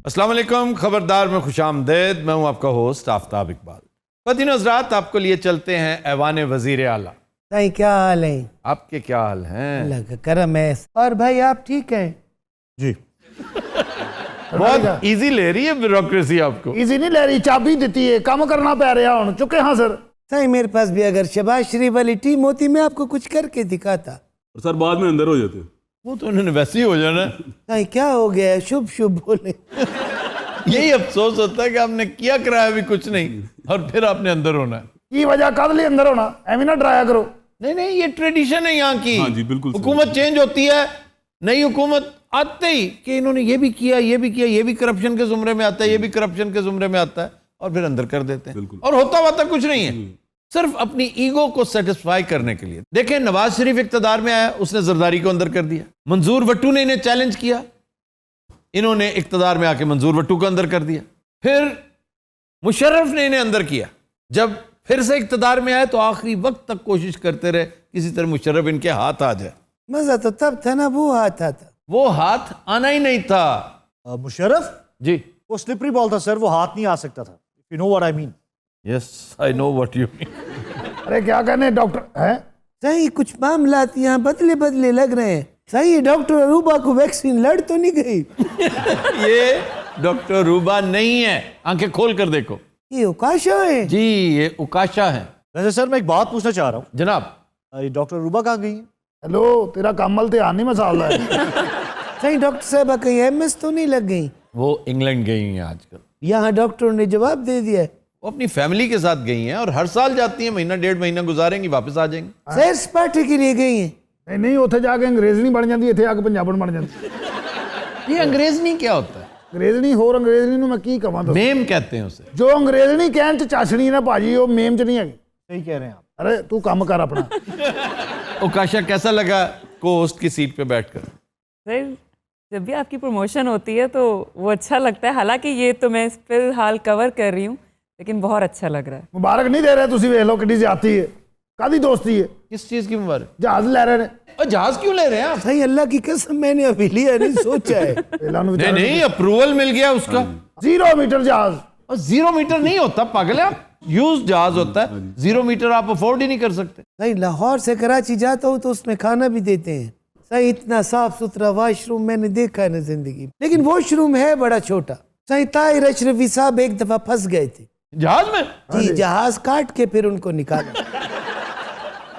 अस्सलाम वालेकुम, खबरदार में खुशामदेद। मैं हूं आपका होस्ट आफ्ताब इकबाल। ख़वातीन हज़रात, आपको लिए चलते हैं ऐवान वज़ीर आला। भाई क्या हाल है? आपके क्या हाल हैं? अल्लाह का करम है। और भाई आप ठीक हैं? जी बहुत इजी ले रही है ब्यूरोक्रेसी आपको। इजी नहीं ले रही, चाबी देती है, काम करना पै रहा हूं। चुके हाँ सर। सही मेरे पास भी अगर शबाज शरीफ वाली टीम होती मैं आपको कुछ करके दिखाता। और सर बाद में अंदर हो जाते हैं। वो तो उन्होंने वैसे ही हो जाना। भाई क्या हो गया? शुभ शुभ बोले। यही अफसोस होता है कि आपने किया कराया भी कुछ नहीं और फिर आपने अंदर होना है। की वजह कद लिए अंदर होना, एवं ना डराया करो। नहीं नहीं, ये ट्रेडिशन है यहाँ की। हाँ जी, बिल्कुल सही। हुकूमत चेंज होती है, नई हुकूमत आते ही कि इन्होंने ये भी किया, ये भी किया, ये भी करप्शन के जुमरे में आता है, ये भी करप्शन के जुमरे में आता है, और फिर अंदर कर देते हैं। बिल्कुल। और होता वाता कुछ नहीं है, सिर्फ अपनी ईगो को सेटिस्फाई करने के लिए। देखें, नवाज शरीफ इख्तिदार में आया, उसने जरदारी को अंदर कर दिया। मंजूर वट्टू ने इन्हें चैलेंज किया, इन्होंने इख्तिदार में आके मंजूर वट्टू को अंदर कर दिया। फिर मुशर्रफ ने इन्हें अंदर किया। जब फिर से इख्तिदार में आए तो आखिरी वक्त तक कोशिश करते रहे किसी तरह मुशर्रफ इनके हाथ आ जाए। मजा तो तब था ना, वो हाथ आता। वो हाथ आना ही नहीं था। मुशर्रफ जी, वो स्लिपरी बॉल था सर, वो हाथ नहीं आ सकता था। You know what I mean. Yes I know what you mean. अरे क्या कहने डॉक्टर है? सही कुछ मामलात यहाँ बदले बदले लग रहे हैं। सही डॉक्टर अरूबा को वैक्सीन लड़ तो नहीं गई? ये डॉक्टर रूबा नहीं है, आंखें खोल कर देखो। ये उकाशा है जी, ये उकाशा है। वैसे सर मैं एक बात पूछना चाह रहा हूँ, जनाब, डॉक्टर रूबा कहाँ गई है? हेलो, तेरा कामल ते आने में साल है। सही डॉक्टर साहब कहीं एमएस तो नहीं लग गई? वो इंग्लैंड गई हैं आजकल। यहाँ डॉक्टरों ने जवाब दे दिया। वो अपनी फैमिली के साथ गई हैं और हर साल जाती हैं, महीना डेढ़ महीना गुजारेंगी, वापस आ जाएंगी। सैर सपाटे के लिए गई हैं। नहीं नहीं, उत्थे जाके अंग्रेज नहीं बन जाती, इत्थे आके पंजाबन बन जाती। ये अंग्रेजनी क्या होता है? अंग्रेजनी होर अंग्रेजनी ਨੂੰ मैं की कहां तो मेम कहते हैं उसे। जो अंग्रेजनी कहन च चाशनी ना भाजी, वो मेम च नहीं है। सही कह रहे हैं आप। अरे तू काम कर अपना। उकाशा, कैसा लगा को होस्ट की सीट पे बैठकर? सर, जब भी आपकी प्रमोशन होती है तो वो अच्छा लगता है। हालांकि ये तो मैं फिलहाल कवर कर रही हूँ, लेकिन बहुत अच्छा लग रहा है। मुबारक नहीं दे रहे तुसी, वेख लो किड्डी ज्यादती है। कादी दोस्ती है? किस चीज की मुबारक? जहाज ले रहे ने। और जहाज क्यों ले रहे हैं आप? सही अल्लाह की कसम मैंने अभी लिया नहीं, सोचा है। नहीं नहीं, अप्रूवल मिल गया उसका। 0 मीटर जहाज। और 0 मीटर नहीं होता, पागल है आप। यूज जहाज होता है, 0 मीटर आप अफोर्ड ही नहीं कर सकते। सही लाहौर से कराची जाता हूँ तो उसमें खाना भी देते हैं। सही इतना साफ सुथरा वॉशरूम मैंने देखा है जिंदगी में, लेकिन वॉशरूम है बड़ा छोटा। सही ताहिर अशरफी साहब एक दफा फंस गए थे जहाज में। जी, जहाज काट के फिर उनको निकाला।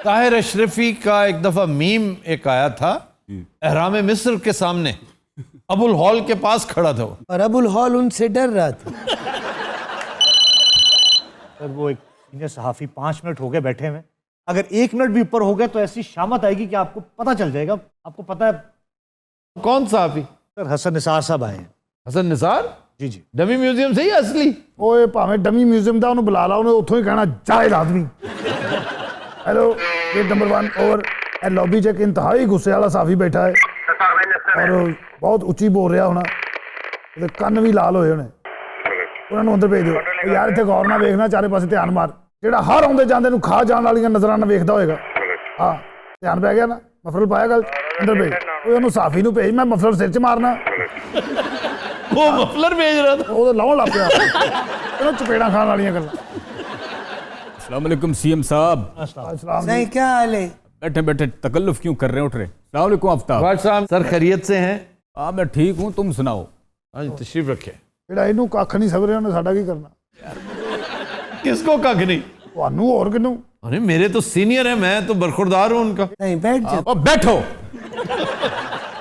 ताहिर अशरफी का एक दफा मीम एक आया था, एहराम मिस्र के सामने अबुल हॉल के पास खड़ा था वो, और अबुल हॉल उनसे डर रहा था। सर वो एक सीनियर सहाफी 5 मिनट हो गए बैठे हुए, अगर 1 मिनट भी ऊपर हो गया तो ऐसी शामत आएगी कि आपको पता चल जाएगा। आपको पता है कौन सा आप ही? सर, हसन निसार साहब आए हैं। हसन निसार? जी जी। डमी म्यूजियम से ही असली? ओए भावें डमी म्यूजियम दा उन्हें बुला ला, उन्हें उथों ही कहना जाहिल आदमी। हेलो, गेट नंबर 1 और लॉबी च एक इंतहाई गुस्से वाला साफी बैठा है और बहुत उच्ची बोल रहा होना, ते कन्न भी लाल होए होने। उन्होंने अंदर भेज दो यार, इत्थे गौर ना वेखना, चारे पासे ध्यान मार। जेड़ा हर आउंदे जांदे नूं खा जाण वालियां नज़रां नाल वेखदा होएगा। हाँ, ध्यान पै गया ना? मफरल पाया गल, अंदर भेज। ओए उन्होंने साफी नूं भेज, मैं मफरल सिर च मारना। वो मफलर भेज रहा था। वो लाउण लग पिया, उन्होंने चपेड़ा खाण वालियां गल्लां। अस्सलाम वालेकुम सीएम साहब। अस्सलाम। सही क्या हाल है? बैठे बैठे तकल्लुफ क्यों कर रहे हैं, उठ रहे? अस्सलाम वालेकुम आफ्ताब। वाज साहब, सर खैरियत से हैं? हाँ मैं ठीक हूँ, तुम सुनाओ। हाँ जी, तशरीफ रखे। ਜਿਹੜਾ ਇਹਨੂੰ ਕੱਖ ਨਹੀਂ ਸਬਰਿਆ ਉਹਨੇ ਸਾਡਾ ਕੀ करना? किसको कख नहीं? ਤੁਹਾਨੂੰ ਹੋਰ ਕਿਨੂੰ? अरे मेरे तो सीनियर है, मैं तो बरखुरदार हूं उनका। नहीं बैठ जा। अब बैठो।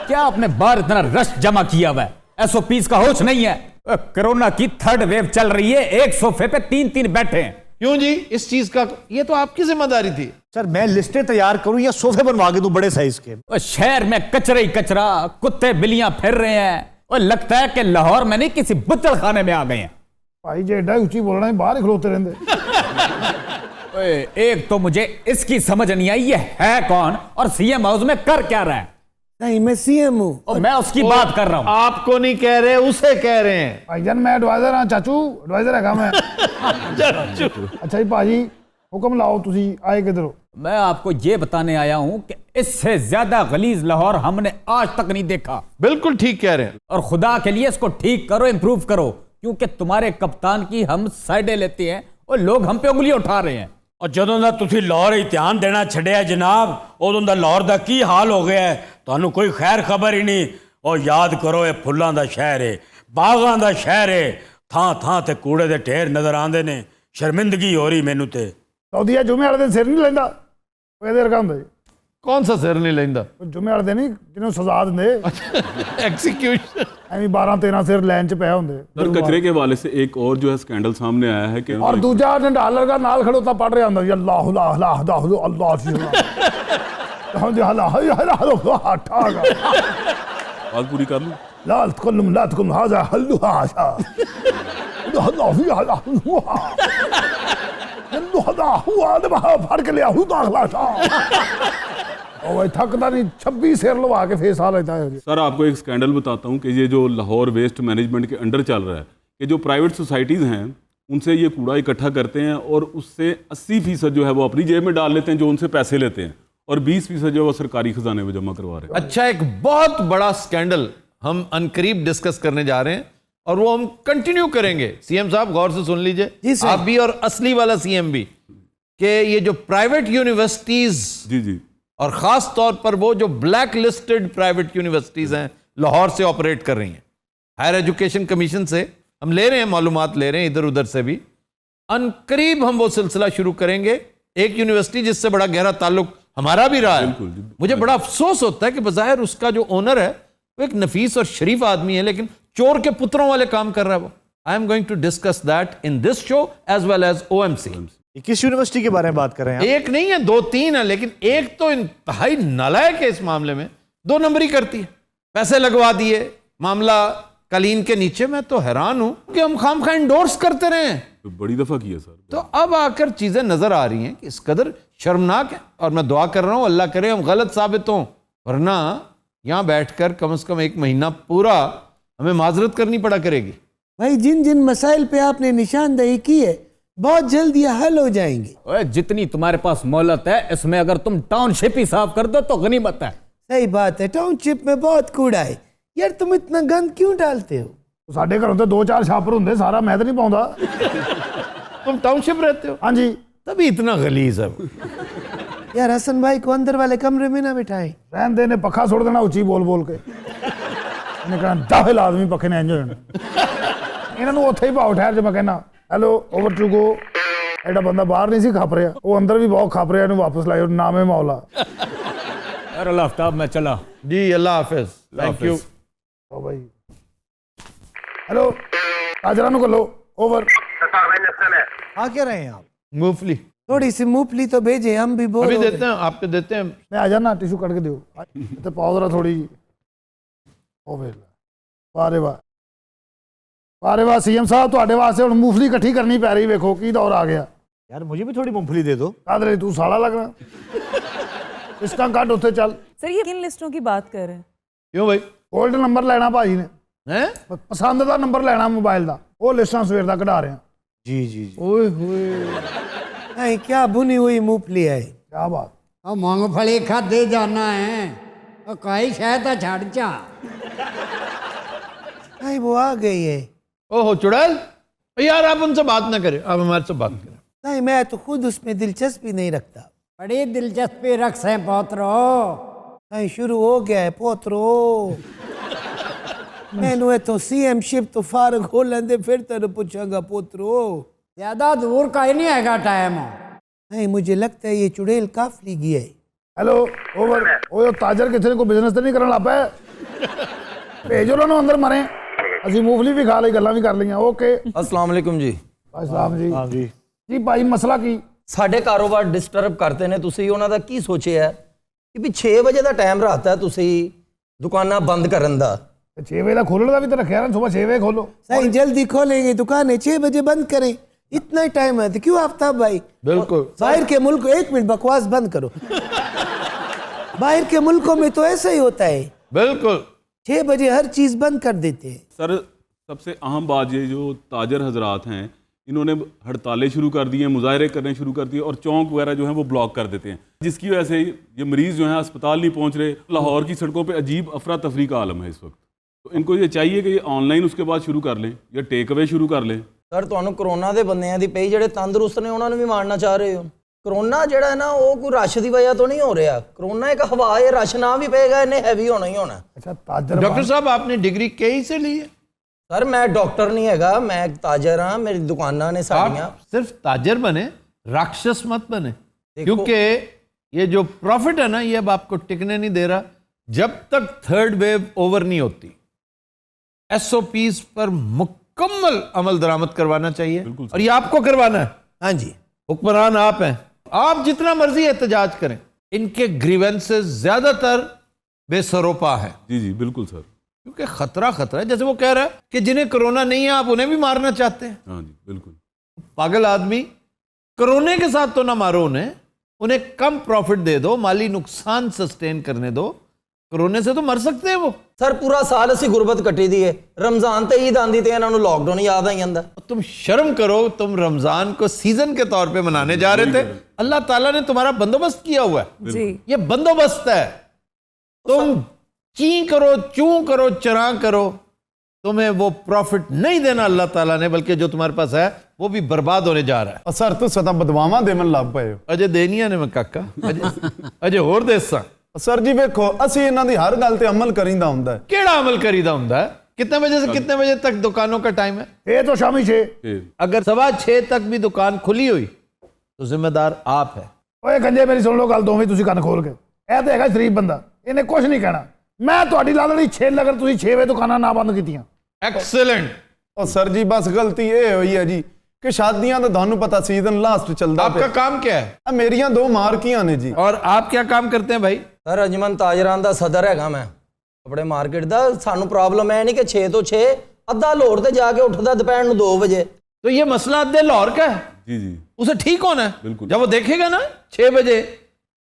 क्या आपने बाहर इतना रश जमा किया हुआ है? एसओपीज का होश नहीं है? कोरोना की 3rd वेव चल रही है, एक सोफे पे 3-3 बैठे हैं। क्यों जी? इस चीज का ये तो आपकी जिम्मेदारी थी। सर मैं लिस्टें तैयार करूं या सोफे बनवा के दूं बड़े साइज के? और शहर में कचरा ही कचरा, कुत्ते बिल्लियां फिर रहे हैं और लगता है कि लाहौर में नहीं किसी बुच्चड़ खाने में आ गए हैं। भाई जे एडा ऊंची बोलना है, बाहर ही खलोते रहंदे। ओए, एक तो मुझे इसकी समझ नहीं आई, ये है कौन और सीएम हाउस में कर क्या रहा है? नहीं मैं सीएम हूँ। और मैं उसकी बात कर रहा हूँ। आपको नहीं कह रहे, उसे कह रहे हैं। भाईजान मैं एडवाइजर हाँ, चाचू एडवाइजर है मैं। अच्छा जी भाजी, हुक्म लाओ, तुसी आए किधर हो? मैं आपको ये बताने आया हूं कि इससे ज्यादा गलीज लाहौर हमने आज तक नहीं देखा। बिल्कुल ठीक कह रहे हैं। और खुदा के लिए इसको ठीक करो, इंप्रूव करो, क्योंकि तुम्हारे कप्तान की हम साइडें लेते हैं और लोग हम पे उंगली उठा रहे हैं। और ਜਦੋਂ ਦਾ ਤੁਸੀਂ ਲਾਹੌਰ ਹੀ ਧਿਆਨ ਦੇਣਾ ਛੱਡਿਆ ਜਨਾਬ, ਉਦੋਂ ਦਾ ਲਾਹੌਰ ਦਾ ਕੀ ਹਾਲ ਹੋ ਗਿਆ ਹੈ, ਤੁਹਾਨੂੰ ਕੋਈ ਖੈਰ ਖਬਰ ਹੀ ਨਹੀਂ। ਉਹ ਯਾਦ ਕਰੋ, ਇਹ ਫੁੱਲਾਂ ਦਾ ਸ਼ਹਿਰ ਹੈ, ਬਾਗਾਂ ਦਾ ਸ਼ਹਿਰ ਹੈ, ਥਾਂ ਥਾਂ ਤੇ ਕੂੜੇ ਦੇ ਢੇਰ ਨਜ਼ਰ ਆਉਂਦੇ ਨੇ। ਸ਼ਰਮਿੰਦਗੀ ਹੋ ਰਹੀ ਮੈਨੂੰ ਤੇ। ਸੌਦੀਆ ਜੁਮੇ ਵਾਲੇ ਦਿਨ ਸਿਰ ਨਹੀਂ ਲੈਂਦਾ, ਉਹ ਇਹਦੇ ਵਰਗਾ ਹੁੰਦਾ ਜੀ। कौन सा सिर नहीं लेंदा? ਉਹ ਜੁਮੇ ਵਾਲੇ ਦਿਨ ਨਹੀਂ ਜਿਹਨੂੰ ਸਜ਼ਾ ਦਿੰਦੇ, एग्जीक्यूशन। ਐਵੇਂ 12-13 ਸਿਰ ਲਾਈਨ 'ਚ ਪਏ ਹੁੰਦੇ। सर कचरे के हवाले से एक और जो है स्कैंडल सामने आया है कि और दूजा डॉलर का नाल खड़ोता पढ़ रहा ਹੁੰਦਾ ਜੀ, अल्लाह अल्लाह अल्लाह अल्लाह अल्लाह जी अल्लाह जी अल्लाह अल्लाह ठागा बात पूरी कर लूं। ला तकुम हाजा हल्लु हाशा अल्लाह ही अल्लाह हुआ अल्लाह हुआ दबा फड़ के लिया हूं दाखला था। ओ भाई थकदा नहीं, 26 सिर लवा के फेस आ लेता है। सर आपको एक स्कैंडल बताता हूं कि ये जो लाहौर वेस्ट मैनेजमेंट के अंडर चल रहा है, कि जो प्राइवेट सोसाइटीज़ हैं उनसे ये कूड़ा इकट्ठा करते हैं और उससे 80% जो है वो अपनी जेब में डाल लेते हैं, जो उनसे पैसे लेते हैं, और 20% जो है वो सरकारी खजाने में जमा करवा रहे हैं। अच्छा, एक बहुत बड़ा स्कैंडल हम अनकरीब डिस्कस करने जा रहे हैं और वो हम कंटिन्यू करेंगे। सीएम साहब गौर से सुन लीजिए, जी सर। आप भी और असली वाला सीएम भी, कि ये जो प्राइवेट यूनिवर्सिटीज जी जी और खास तौर पर वो जो ब्लैक लिस्टेड प्राइवेट यूनिवर्सिटीज हैं लाहौर से ऑपरेट कर रही हैं, हायर एजुकेशन कमीशन से हम ले रहे हैं, मालूमात ले रहे हैं इधर उधर से भी। अनकरीब हम वो सिलसिला शुरू करेंगे। एक यूनिवर्सिटी जिससे बड़ा गहरा ताल्लुक हमारा भी रहा है, मुझे बड़ा अफसोस होता है कि बज़ाहिर उसका जो ओनर है वो एक नफीस और शरीफ आदमी है, लेकिन चोर के पुत्रों वाले काम कर रहा है वो। I am going to discuss that in this show as well as OMC। किस यूनिवर्सिटी के बारे में बात कर रहे हैं एक नहीं है, 2-3 है, लेकिन एक तो इंतहाई नालायक है इस मामले में, 2 नंबरी करती है। पैसे लगवा दिए, मामला कालीन के नीचे। मैं तो हैरान हूं कि हम खामखा इंडोर्स करते रहे हैं, तो बड़ी दफ़ा किया सर। तो अब आकर चीजें नजर आ रही हैं कि इस कदर शर्मनाक है। और मैं दुआ कर रहा हूं अल्लाह करे हम गलत साबित हों, वरना यहां बैठकर कम से कम 1 महीना पूरा हमें माजरत करनी पड़ा करेगी। भाई जिन जिन मसाइल पे आपने निशानदेही की है बहुत जल्द ये हल हो जाएंगे। ओए, जितनी तुम्हारे पास मोहलत है, इसमें अगर तुम टाउनशिप ही साफ कर दो तो गनीमत है। सही बात है, टाउनशिप में बहुत कूड़ा है यार, तुम इतना गंद क्यों डालते हो? ਸਾਡੇ ਘਰੋਂ ਤੇ 2-4 ਛਾਪਰ ਹੁੰਦੇ, ਸਾਰਾ ਮੈਂ ਤਾਂ ਨਹੀਂ ਪਾਉਂਦਾ। तुम टाउनशिप रहते हो, हाँ जी। तभी इतना गलीज है। यार हसन भाई को अंदर वाले कमरे में ना बिठाएं। रहन दे ने पखा सुट देना ਉੱਚੀ ਬੋਲ ਬੋਲ ਕੇ। ਇਹਨੇ ਕਹਿਣਾ ਦਾਖਲ ਆਦਮੀ ਪੱਖੇ ਨੇ ਇੰਜ ਹੋ ਜਾਣਾ। ਇਹਨਾਂ ਨੂੰ ਉੱਥੇ ਹੀ ਭਾਉ ਠਹਿਰ ਜੇ ਮੈਂ ਕਹਿਣਾ ਹੈਲੋ ਓਵਰ ਟੂ ਗੋ। ਐਡਾ ਬੰਦਾ ਬਾਹਰ ਨਹੀਂ ਸੀ ਖੱਪ ਰਿਹਾ, ਉਹ ਅੰਦਰ ਵੀ ਬਹੁਤ ਖੱਪ ਰਿਹਾ, ਇਹਨੂੰ ਵਾਪਸ ਲਾਇਓ, ਨਾਮੇ ਮੌਲਾ। यार अल्लाह आफ्ताब मैं चला जी अल्लाह हाफिज, थैंक यू। ओ भाई हेलो ताजरा नु करो ओवर। हाँ क्या रहे हैं आप? मूंगफली थोड़ी सी मूंगफली तो भेजे, हम भी बोल अभी देते हैं, आपके देते हैं। मैं आ जाना, टिश्यू कट के दियो ਤੇ ਪਾਓ ਜਰਾ ਥੋੜੀ। ਉਹ ਵੇਖ ਲੈ, ਵਾਰੇ ਵਾਹ ਵਾਰੇ ਵਾਹ। ਸੀਐਮ ਸਾਹਿਬ ਤੁਹਾਡੇ ਵਾਸਤੇ ਹੁਣ ਮੂੰਗਫਲੀ ਇਕੱਠੀ ਕਰਨੀ ਪੈ ਰਹੀ, ਵੇਖੋ ਕੀ ਦੌਰ ਆ ਗਿਆ। यार मुझे भी थोड़ी मूंगफली दे दो। ਕਾਦਰੇ ਤੂੰ ਸਾਲਾ ਲੱਗਣਾ। इसका ਕੱਢ ਉੱਥੇ ਚੱਲ। सर ये किन लिस्टों की बात कर रहे हैं? क्यों भाई? गोल्ड नंबर ਲੈਣਾ ਭਾਜੀ ਨੇ, हैं? ਪਸੰਦ ਦਾ ਨੰਬਰ ਲੈਣਾ ਮੋਬਾਈਲ ਦਾ, ਉਹ ਲਿਸਟਾਂ ਸਵੇਰ ਦਾ ਕਢਾ ਰਹੇ ਆ। जी जी जी। ओए होए, नहीं, क्या भुनी हुई मूंगफली है। क्या बात। ਉਹ ਮੂੰਗਫਲੀ ਖਾਦੇ ਜਾਣਾ ਹੈ, ਉਹ ਕਾਈ ਸ਼ਹਿ ਤਾਂ ਛੱਡ ਜਾ। नहीं वो आ गई है। ओहो चुड़ैल, यार आप उनसे बात ना करें, आप हमारे से बात करें। नहीं मैं तो खुद उसमें दिलचस्पी नहीं रखता। बड़ी दिलचस्पी रख से पोतरो। नहीं शुरू हो गया है पोतरो। मैनू तो CM-शिप तो फारग हो लेंदे, फिर तेरे पूछांगा पोतरो। ज्यादा दूर का ही नहीं हैगा टाइम। नहीं मुझे लगता है ये चुड़ैल काफली गया है। Hello over. ਉਹ ਤਾਜਰ ਕਿਸੇ ਨੇ ਕੋਈ ਬਿਜ਼ਨਸ ਤਾਂ ਨਹੀਂ ਕਰਨ ਲੱਗ ਪਿਆ? ਭੇਜ ਉਹਨਾਂ ਨੂੰ ਅੰਦਰ ਮਰੇ, ਅਸੀਂ ਮੂੰਗਫਲੀ ਵੀ ਖਾ ਲਈ, ਗੱਲਾਂ ਵੀ ਕਰ ਲਈਆਂ। ਓਕੇ अस्सलाम वालेकुम जी। ਅਸਲਾਮ ਜੀ। हाँ जी। ਜੀ ਭਾਈ ਮਸਲਾ ਕੀ? ਸਾਡੇ ਕਾਰੋਬਾਰ ਡਿਸਟਰਬ ਕਰਦੇ ਨੇ ਤੁਸੀਂ, ਉਹਨਾਂ ਦਾ ਕੀ ਸੋਚਿਆ ਕਿ ਵੀ 6 ਵਜੇ ਦਾ ਟਾਈਮ ਰੱਖਤਾ ਤੁਸੀਂ ਦੁਕਾਨਾਂ ਬੰਦ ਕਰਨ ਦਾ। 6 ਵਜੇ ਦਾ ਖੋਲਣ ਦਾ ਵੀ ਤਾਂ ਰੱਖਿਆ ਨਾ, ਸਵੇਰ 6 ਵਜੇ ਖੋਲੋ। सही जल्दी खोलेंगे दुकानें, 6 बजे बंद करें, इतना ही टाइम है तो क्यों आफ्ताब भाई? बिल्कुल। बाहर के मुल्क, 1 मिनट बकवास बंद करो। बाहर के मुल्कों में तो ऐसा ही होता है, बिल्कुल 6 बजे हर चीज बंद कर देते हैं। सर सबसे अहम बात ये जो ताजर हजरात हैं इन्होंने हड़तालें शुरू कर दी हैं, मुजाहरे करने शुरू कर दिए और चौंक वगैरह जो हैं वो ब्लॉक कर देते हैं, जिसकी वजह से ये मरीज़ जो हैं अस्पताल नहीं पहुंच रहे। लाहौर की सड़कों पे अजीब अफरा तफरी का आलम है इस वक्त। तो इनको ये चाहिए कि ये ऑनलाइन उसके बाद शुरू कर लें या टेक अवे शुरू कर लें। ਸਰ ਤੁਹਾਨੂੰ ਕਰੋਨਾ ਦੇ ਬੰਦਿਆਂ ਦੀ ਪਈ ਜਿਹੜੇ ਤੰਦਰੁਸਤ ਨੇ ਉਹਨਾਂ ਨੂੰ ਵੀ ਮਾਰਨਾ ਚਾਹ ਰਹੇ ਹੋ। ਕਰੋਨਾ ਜਿਹੜਾ ਹੈ ਨਾ ਉਹ ਕੋਈ ਰਸ਼ ਦੀ ਵਜ੍ਹਾ ਤੋਂ ਨਹੀਂ ਹੋ ਰਿਹਾ। ਕਰੋਨਾ ਇੱਕ ਹਵਾ ਹੈ, ਰਸ਼ ਨਾ ਵੀ ਪਏਗਾ ਇਹਨੇ ਹੈਵੀ होना ही होना। अच्छा ताजर डॉक्टर साहब आपने डिग्री कई से ली है? सर मैं डॉक्टर नहीं हैगा, मैं एक ताजर हाँ, मेरी दुकाना ने साड़ियाँ। आप सिर्फ ताजर बने, राक्षस मत बने, क्योंकि ये जो प्रॉफिट है ना ये अब आपको टिकने नहीं दे रहा जब तक थर्ड वेव ओवर नहीं होती। एसओपीज पर मुकम्मल अमल दरामद करवाना चाहिए और ये आपको करवाना है। हाँ जी, हुक्मरान आप हैं, आप जितना मर्जी एहतजाज करें, इनके ग्रीवेंसेस ज्यादातर बेसरोपा है। जी जी बिल्कुल सर, क्योंकि खतरा है। जैसे वो कह रहा है कि जिन्हें कोरोना नहीं है आप उन्हें भी मारना चाहते हैं। हाँ जी बिल्कुल। पागल आदमी, कोरोना के साथ तो ना मारो उन्हें कम प्रॉफिट दे दो, माली नुकसान सस्टेन करने दो। कोरोना से तो मर सकते हैं वो। सर पूरा साल असी गुरबत कटी दी है, रमजान ते ईद आंदी ते इन्होंने लॉकडाउन याद आई जाता। तुम शर्म करो, तुम रमजान को सीजन के तौर पे मनाने जा रहे थे, अल्लाह ताला ने तुम्हारा बंदोबस्त किया हुआ है। जी ये बंदोबस्त है। तुम ची करो, चूं करो, चरा करो, तुम्हें वो प्रॉफिट नहीं देना अल्लाह ताला ने, बल्कि जो तुम्हारे पास है वो भी बर्बाद होने जा रहा है। सर तुस ਤਾਂ ਬਦਵਾਵਾਂ ਦੇਣ ਲੱਗ ਪਏ ਹੋ। अजय देनिया ने मैं काका अजय होर देसा ਸਰ ਜੀ ਵੇਖੋ ਅਸੀਂ ਇਹਨਾਂ ਦੀ ਹਰ ਗੱਲ ਤੇ ਅਮਲ ਕਰੀਂਦਾ ਹੁੰਦਾ ਹੈ। केड़ा अमल करीदा हुंदा है? कितने बजे से कितने बजे तक दुकानों का टाइम है? ਇਹ ਤਾਂ ਸ਼ਾਮੀ 6। अगर 6:15 तक भी दुकान खुली हुई तो जिम्मेदार आप है। ਓਏ ਗੰਜੇ ਮੇਰੀ ਸੁਣ ਲਓ ਗੱਲ ਦੋਵੇਂ ਤੁਸੀਂ ਕੰਨ ਖੋਲ ਕੇ। ਇਹ ਤਾਂ ਹੈਗਾ ਸ਼ਰੀਫ ਬੰਦਾ, ਇਹਨੇ ਕੁਝ ਨਹੀਂ ਕਹਿਣਾ। ਮੈਂ ਤੁਹਾਡੀ ਲਾ ਲੈਣੀ 6 ਅਗਰ ਤੁਸੀਂ 6 ਵਜੇ ਦੁਕਾਨਾਂ ਨਾ ਬੰਦ ਕੀਤੀਆਂ। एक्सीलेंट। और सर जी बस गलती ये हुई है जी कि शादियां तो थानू पता सीजन लास्ट चलता आपका काम क्या है? मेरियां 2 मार्कियां ने जी। और आप क्या काम करते हैं भाई? सर अजमन ताजरां दा सदर हैगा मैं कपड़े मार्केट दा। सानू प्रॉब्लम है नहीं कि 6 तो 6 अद्धा लाहौर ते जाके उठदा दोपहर नूं 2 बजे। तो ये मसला अद्धे लाहौर का है। जी जी उसे ठीक होना है। बिल्कुल। जब वो देखेगा ना 6 बजे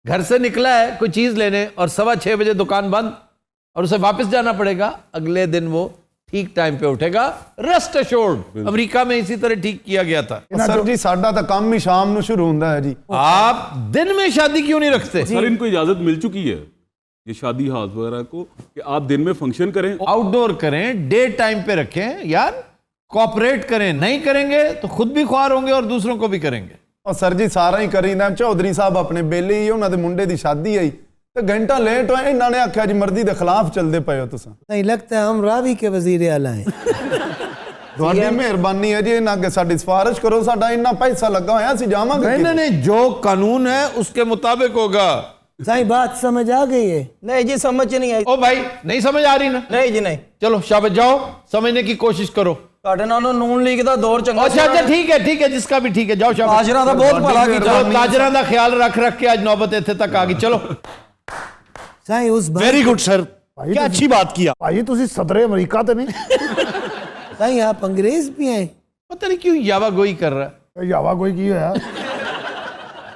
घर से निकला है कोई चीज लेने और 6:15 बजे दुकान बंद और उसे वापस जाना पड़ेगा, अगले दिन वो ठीक टाइम पे उठेगा। Rest assured. अमेरिका में इसी तरह ठीक किया गया था। सर जी साडा तो काम ही शाम ਨੂੰ शुरू ਹੁੰਦਾ है जी। आप दिन में शादी क्यों नहीं रखते? सर इनको इजाजत मिल चुकी है ये शादी हाउस वगैरह को कि आप दिन में फंक्शन करें, आउटडोर करें, डे टाइम पे रखें यार, कॉपरेट करें। नहीं करेंगे तो खुद भी ख्वार होंगे और दूसरों को भी करेंगे। और सर जी सारा ही करी ना चौधरी साहब अपने बेले ही उन्होंने मुंडे की शादी आई तो घंटा लेट होया, इन्होंने आख्या जी मर्जी के खिलाफ चलते पे हो तुसा। नहीं लगता है हम रावी के वजीर आला हैं। ਤੁਹਾਡੀ ਮਿਹਰਬਾਨੀ ਹੈ ਜੀ, ਇਹਨਾਂ ਅੱਗੇ ਸਾਡੀ ਸਿਫਾਰਿਸ਼ ਕਰੋ, ਸਾਡਾ ਇੰਨਾ ਪੈਸਾ ਲੱਗਾ ਹੋਇਆ ਅਸੀਂ ਜਾਵਾਂਗੇ। नहीं, जो कानून है उसके मुताबिक होगा। साईं बात समझ आ गई है? नहीं जी समझ नहीं आई। ओ भाई नहीं समझ आ रही ना? नहीं जी नहीं। चलो शाबाश, जाओ समझने की कोशिश करो। ਤੁਹਾਡੇ ਨਾਲੋਂ ਨੂਨ ਲੀਗ ਦਾ ਦੌਰ ਚੰਗਾ। अच्छा ठीक है जिसका भी ठीक है, जाओ शाबाश। ताजरां दा बहुत भला कीता। ताजरां दा ख्याल रख के आज नौबत इत्थे तक आ गई। चलो साईं उस वेरी गुड सर, क्या अच्छी बात किया। ਭਾਈ ਤੁਸੀਂ ਸਦਰੇ ਅਮਰੀਕਾ ਤੇ ਨਹੀਂ? साईं आप अंग्रेज भी हैं? पता नहीं क्यों यावा गोई कर रहा है। ਇਹ ਯਾਵਾ ਕੋਈ ਕੀ ਹੋਇਆ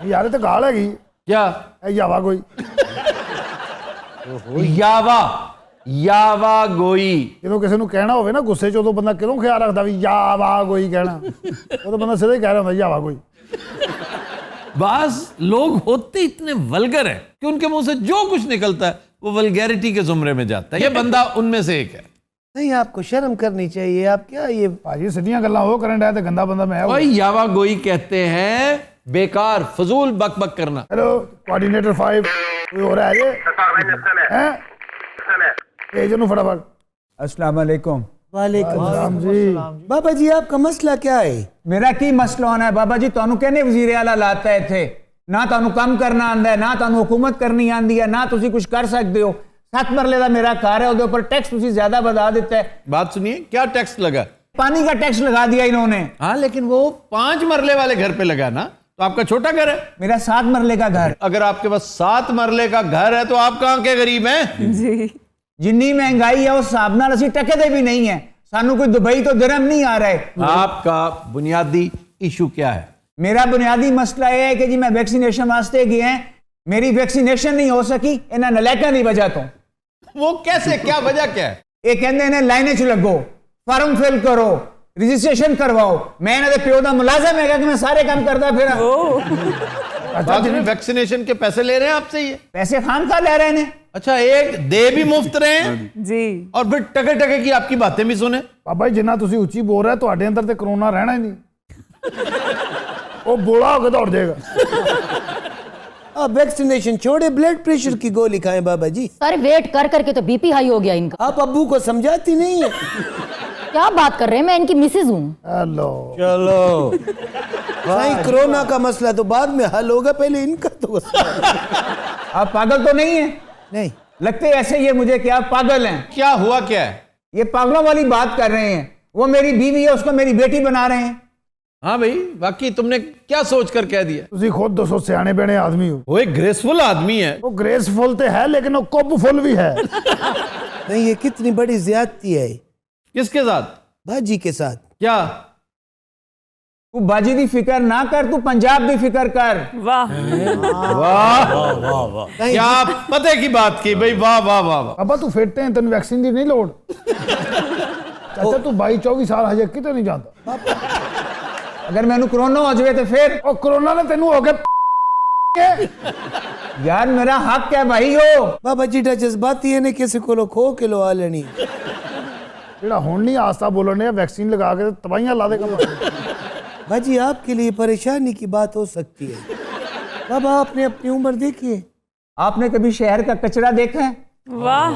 ਯਾਰ? ਇਹ ਤਾਂ ਗਾਲ ਹੈਗੀ। क्या ਇਹ ਯਾਵਾ ਕੋਈ यावा गोई? ਜਦੋਂ ਕਿਸੇ ਨੂੰ ਕਹਿਣਾ ਹੋਵੇ ਨਾ ਗੁੱਸੇ 'ਚ, ਉਦੋਂ ਬੰਦਾ ਕਿਉਂ ਖਿਆਲ ਰੱਖਦਾ ਵੀ ਯਾਵਾ ਕੋਈ ਕਹਿਣਾ? ਉਦੋਂ ਬੰਦਾ ਸਿੱਧਾ ਹੀ ਕਹਿ ਰਿਹਾ ਹੁੰਦਾ ਯਾਵਾ ਕੋਈ। बाज लोग होते इतने वल्गर हैं कि उनके मुंह से जो कुछ निकलता है वो वल्गैरिटी के जुमरे में जाता है। ये बंदा उनमें से एक है। नहीं आपको शर्म करनी चाहिए। आप क्या ये ਭਾਜੀ ਸਿੱਧੀਆਂ ਗੱਲਾਂ ਉਹ ਕਰਨ ਡਿਆ ਤੇ ਗੰਦਾ ਬੰਦਾ ਮੈਂ। और यावा गोई कहते हैं बेकार फजूल बक बक करना। हेलो कोऑर्डिनेटर 5 कोई हो रहा है ये? हैं भेज नु फटाफट। अस्सलाम वालेकुम। वालेकुम जी। बाबा जी आपका मसला क्या है? मेरा की मसला होना है बाबा जी? ਤੁਹਾਨੂੰ कहने वजीर आला लाता है इत्थे ना, ਤੁਹਾਨੂੰ ਕੰਮ ਕਰਨਾ ਆਂਦਾ ਹੈ, ਨਾ ਤੁਹਾਨੂੰ हुकूमत करनी आंदी है, ना ਤੁਸੀਂ कुछ कर सकते हो। 7 मरले का मेरा घर है, ਉਹਦੇ ऊपर टैक्स ਤੁਸੀਂ ज्यादा बढ़ा देता है। बात सुनिए, क्या टैक्स लगा? पानी का टैक्स लगा दिया इन्होंने। हाँ लेकिन वो 5 मरले वाले घर पे लगा ना, तो आपका छोटा घर है। मेरा 7 मरले का घर। अगर आपके पास 7 मरले का घर है तो आप कहाँ के गरीब हैं? जी जिन्नी महंगाई है उस हिसाब नाल असीं टकदे भी नहीं है। सानू कोई दुबई तो दिरहम नहीं आ रहे। आपका बुनियादी इशू क्या है? मेरा बुनियादी मसला यह है कि जी मैं वैक्सीनेशन वास्ते गया है, मेरी वैक्सीनेशन नहीं हो सकी इन्हां नलैकां दी वजह तो। वो कैसे, क्या वजह क्या है? ये कहंदे ने लाइनें च लगो, फार्म फिल करो, रजिस्ट्रेशन करवाओ। मैं इन्हां दे प्यो दा मुलाजिम है कि मैं सारे काम करदा फिर। अच्छा, वैक्सीनेशन के पैसे ले रहे हैं आपसे? ये पैसे खाम का ले रहे हैं। अच्छा, एक दे भी मुफ्त रहे हैं जी, और फिर टके टके की आपकी बातें भी सुने। बाबा जी जिन्ना तुसी उच्ची बोल रहे ਤੁਹਾਡੇ ਅੰਦਰ ਤੇ ਕਰੋਨਾ ਰਹਿਣਾ ਹੀ ਨਹੀਂ। ਉਹ ਬੋਲਾ ਹੋ ਕੇ ਦੌੜ ਜਾਏਗਾ। आप वैक्सीनेशन छोड़े, ब्लड प्रेशर की गोली खाएं बाबा जी। सारे वेट कर करके तो बीपी हाई हो गया इनका। आप अब्बू को समझाती नहीं है। क्या बात कर रहे हैं, मैं इनकी मिसेज हूँ। हेलो चलो भाई, कोरोना का मसला तो बाद में हल होगा, पहले इनका तो। आप पागल तो नहीं है? नहीं लगते ऐसे ये मुझे कि आप पागल हैं। क्या हुआ क्या है? ये पागलों वाली बात कर रहे हैं। वो मेरी बीवी है, उसको मेरी बेटी बना रहे हैं। हाँ भाई, वाकई तुमने क्या सोच कर कह दिया? ਤੁਸੀਂ खुद दसो सियाने बने आदमी हो। वो एक ग्रेसफुल आदमी है। वो ग्रेसफुल तो है लेकिन वो कुबफुल भी है। नहीं, ये कितनी बड़ी ज्यादती है। किसके साथ? बाजी के साथ। क्या? तू बाजी दी फिक्र ना कर, तू पंजाब दी फिक्र कर। वाह वाह वाह वाह, क्या पते की बात की भाई, वाह वाह वाह वाह। अब्बा तू फिट है, तेन वैक्सीन की नहीं लोड़। चाचा तू 22-24 साल हजे किते नहीं जाता। अगर मैनू कोरोना हो जाए तो फिर? और कोरोना ने तेनू हो गया। यार मेरा हक है भाई। हो बाबा जी जज्बाती है ने किसी को खो के लो आ लेनी। जेड़ा हुण नहीं आस्ता बोलने वैक्सीन लगा के तबाहियां ला देगा। बाजी आपके लिए परेशानी की बात हो सकती है। बाबा आपने अपनी उम्र देखी है? आपने कभी शहर का कचरा देखा है? वाह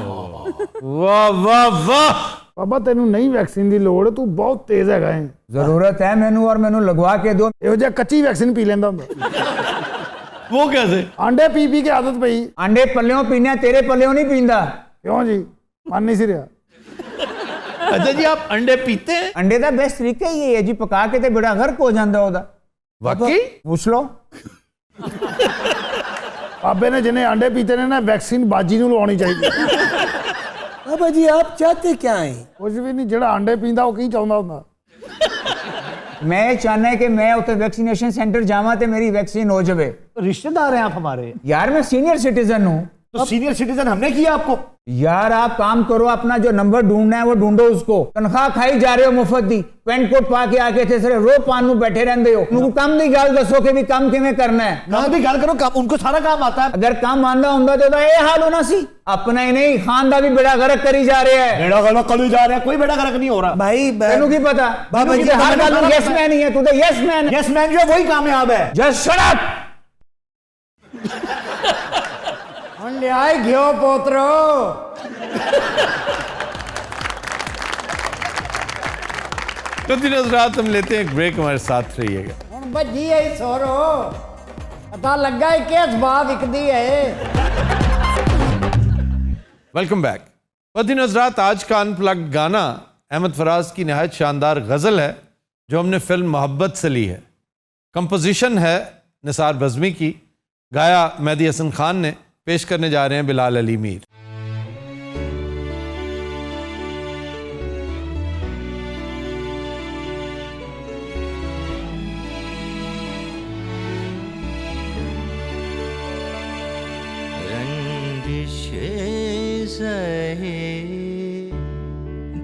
वाह वाह वाह। बाबा तेनू नहीं वैक्सीन की लोड़, तू बहुत तेज है। जरूरत है मैनू, और मैनू लगवा के दो। इहो जिहा कच्ची वैक्सीन पी लेंदा हुंदा। वो कैसे? आंडे पी पी के आदत पई। आंडे पल्लियों पीने, तेरे पल्लियों नहीं पींदा। क्यों जी, मन नहीं सी रहा? अच्छा जी, आप अंडे पीते हैं? अंडे का बेस्ट तरीका ही है जी, पका के ते बड़ा गर्क हो जाता ओदा। वाकई? पूछ लो। बाबे ने जिन्हें अंडे पीते ने ना, वैक्सीन बाजी नूं लवाउणी चाहिए। बाबा जी आप चाहते क्या हैं? कुछ भी नहीं, जेड़ा अंडे पींदा वो की चाहुंदा हुंदा। मैं चाहना है कि मैं उत्ते वैक्सीनेशन सेंटर जावां ते मेरी वैक्सीन हो जावे। रिश्तेदार हैं आप हमारे। यार मैं सीनियर सिटीजन हूँ। तो सीनियर सिटीजन हमने किया आपको? यार आप काम करो, अपना जो नंबर ढूंढना है वो ढूंढो। उसको तनख्वाह खाई जा रहे हो मुफ्त दी, पेंट कोट पा के आके थे सर रो पान नू बैठे रहंदे हो। उनको काम दी गल दसो कि भी काम किवें करना है। काम दी गल करो, काम उनको सारा काम आता है। अगर काम आंदा हुंदा तो ये हाल होना सी। अपना ही नहीं, खान दा भी बेड़ा गर्क करी जा रहे हैं। बेड़ा गर्क करी जा रहे हैं, कोई बेड़ा गर्क नहीं हो रहा भाई। तेनू की पता? बाबा जी हर गल में यस मैन ही है, तू तो यस मैन। यस मैन जो वही कामयाब है। Just shut up. लियाई घियो पोतरो। तो दिन रात हम लेते हैं एक ब्रेक, हमारे साथ रहिएगा। हुण भज्जी है सोरो, पता लगा है किस बात विकदी है। Welcome back. बदिन हजरात, आज का अनप्लग्ड गाना अहमद फराज की नहायत शानदार गज़ल है जो हमने फिल्म मोहब्बत से ली है। कंपोजिशन है निसार बज़मी की, गाया मेहदी हसन खान ने, पेश करने जा रहे हैं बिलाल अली मीर।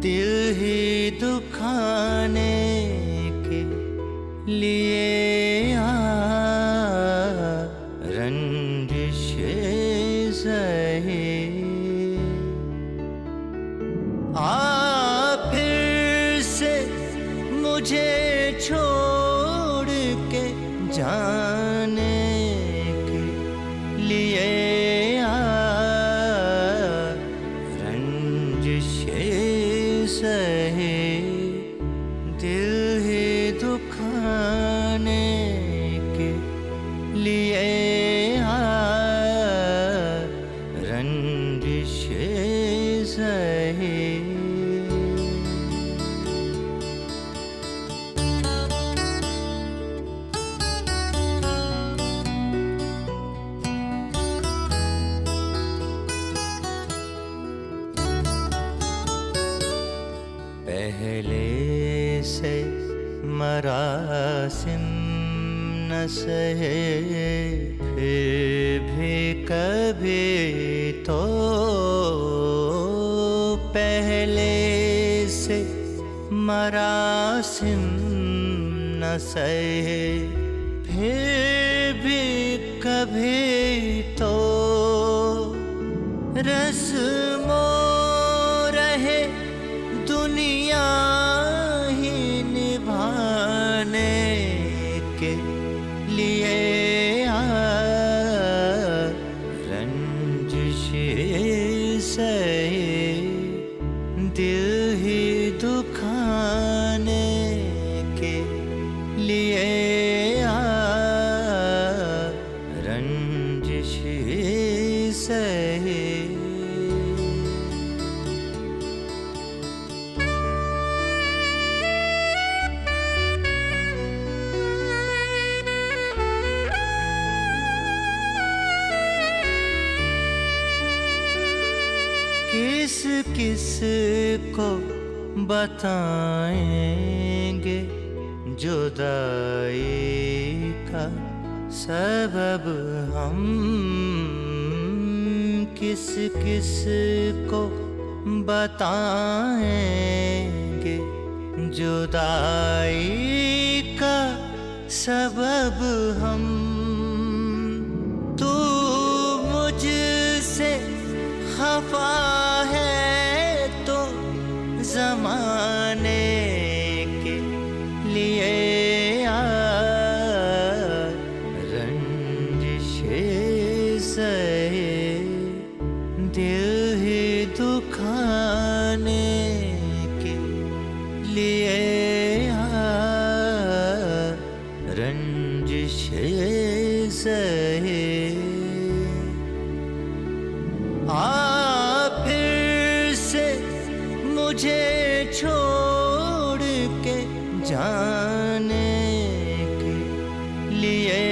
दिल ही दुखाने के लिए रंजिशे सही फिर से मुझे छोड़ के जाने के लिए मरासिम न सहे फिर भी कभी तो पहले से मरासिम न सहे फिर भी कभी तो रस्मों रहे दुनिया ही निभाने के लिए रंजिशे सहे दिल ही दुखाने के लिए रंजिशे सहे। किस किस को बताएंगे जुदाई का सबब हम, किस किस को बताएंगे जुदाई का सबब हम। तू मुझसे खफा है तो ज़माने के लिए रंजिशे सहे दिल ही दुखाने के लिए रंजिशे सहे। फिर से मुझे छोड़ के जाने के लिए